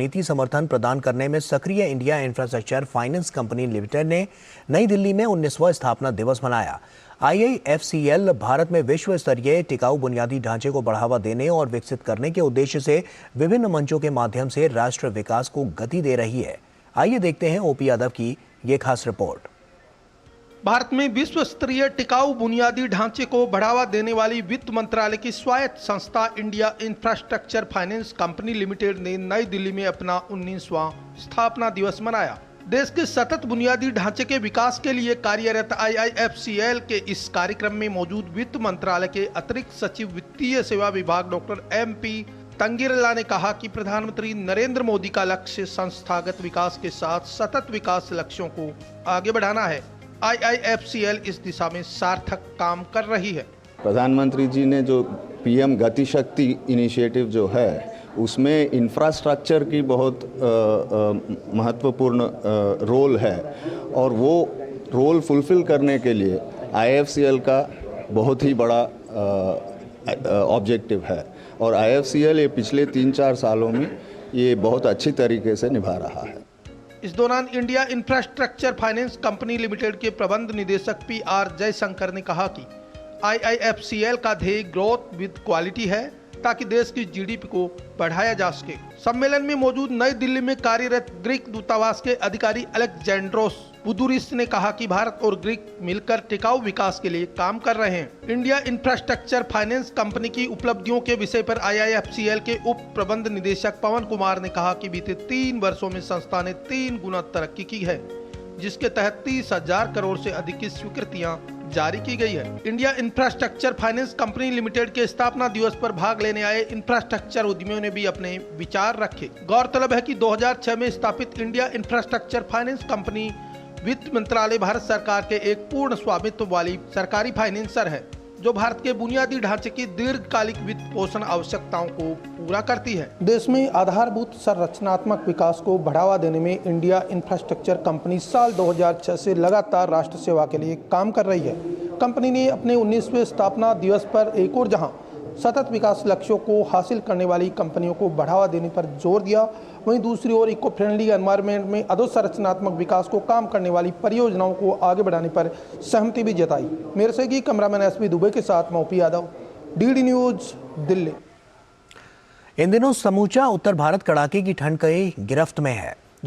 नीति समर्थन प्रदान करने में सक्रिय India infrastructure finance company limited ने नई दिल्ली में 19वां स्थापना दिवस मनाया। IIFCL भारत में विश्व स्तरीय टिकाऊ बुनियादी ढांचे को बढ़ावा देने और विकसित करने के उद्देश्य से विभिन्न मंचों के माध्यम से राष्ट्र विकास को गति दे रही है। आइए देखते हैं OP यादव की ये खास रिपोर्ट। भारत में विश्व स्तरीय टिकाऊ बुनियादी ढांचे को बढ़ावा देने वाली वित्त मंत्रालय की स्वायत्त संस्था India infrastructure finance company limited ने नई दिल्ली में अपना 19वां स्थापना दिवस मनाया। देश के सतत बुनियादी ढांचे के विकास के लिए कार्यरत IIFCL के इस कार्यक्रम में मौजूद वित्त मंत्रालय के अतिरिक्त सचिव वित्तीय सेवा विभाग डॉक्टर MP तंगीरला ने कहा कि प्रधानमंत्री नरेंद्र मोदी का लक्ष्य संस्थागत विकास के साथ सतत विकास लक्ष्यों को आगे बढ़ाना है। IIFCL इस दिशा में सार्थक काम कर रही है। प्रधानमंत्री जी ने जो PM गति शक्ति इनिशिएटिव जो है उसमें इंफ्रास्ट्रक्चर की बहुत महत्वपूर्ण रोल है और वो रोल फुलफिल करने के लिए IIFCL का बहुत ही बड़ा ऑब्जेक्टिव है और IIFCL ये पिछले 3-4 सालों में ये बहुत अच्छी तरीके से निभा रहा है। इस दौरान India infrastructure finance company limited के प्रबंध निदेशक PR जयशंकर ने कहा कि IIFCL का ध्येय ग्रोथ विद क्वालिटी है ताकि देश की GDP को बढ़ाया जा सके। सम्मेलन में मौजूद नई दिल्ली में कार्यरत ग्रीक दूतावास के अधिकारी अलेक्जेंड्रोस बुदुरिस ने कहा कि भारत और ग्रीक मिलकर टिकाऊ विकास के लिए काम कर रहे हैं। इंडिया इंफ्रास्ट्रक्चर फाइनेंस कंपनी की उपलब्धियों के विषय पर IIFCL के उप प्रबंध निदेशक पवन कुमार ने कहा कि बीते 3 वर्षों में संस्था ने 3 गुना तरक्की की है, जिसके तहत 30,000 करोड़ से अधिक की स्वीकृतियां जारी की गई है। India infrastructure finance company limited के स्थापना दिवस पर भाग लेने आए इंफ्रास्ट्रक्चर उद्यमियों ने भी अपने विचार रखे। गौरतलब है कि 2006 में स्थापित इंडिया इंफ्रास्ट्रक्चर फाइनेंस कंपनी वित्त मंत्रालय भारत सरकार के एक पूर्ण स्वामित्व वाली सरकारी फाइनेंसर है, जो भारत के बुनियादी ढांचे की दीर्घकालिक वित्त पोषण आवश्यकताओं को पूरा करती है। देश में आधारभूत संरचनात्मक विकास को बढ़ावा देने में इंडिया इंफ्रास्ट्रक्चर कंपनी साल 2006 से लगातार राष्ट्र सेवा के लिए काम कर रही है। कंपनी ने अपने 19वें स्थापना दिवस पर एक और जहां सतत विकास लक्ष्यों को हासिल करने वाली कंपनियों को बढ़ावा देने पर जोर दिया, वहीं दूसरी ओर इको फ्रेंडली एनवायरनमेंट में अधोसंरचनात्मक विकास को काम करने वाली परियोजनाओं को आगे बढ़ाने पर सहमति भी जताई। मेरे सहयोगी कैमरामैन SP दुबे के साथ मैं OP Yadav, DD news, Delhi. इन दिनों समूचा उत्तर भारत कड़ाके की ठंड की गिरफ्त में है।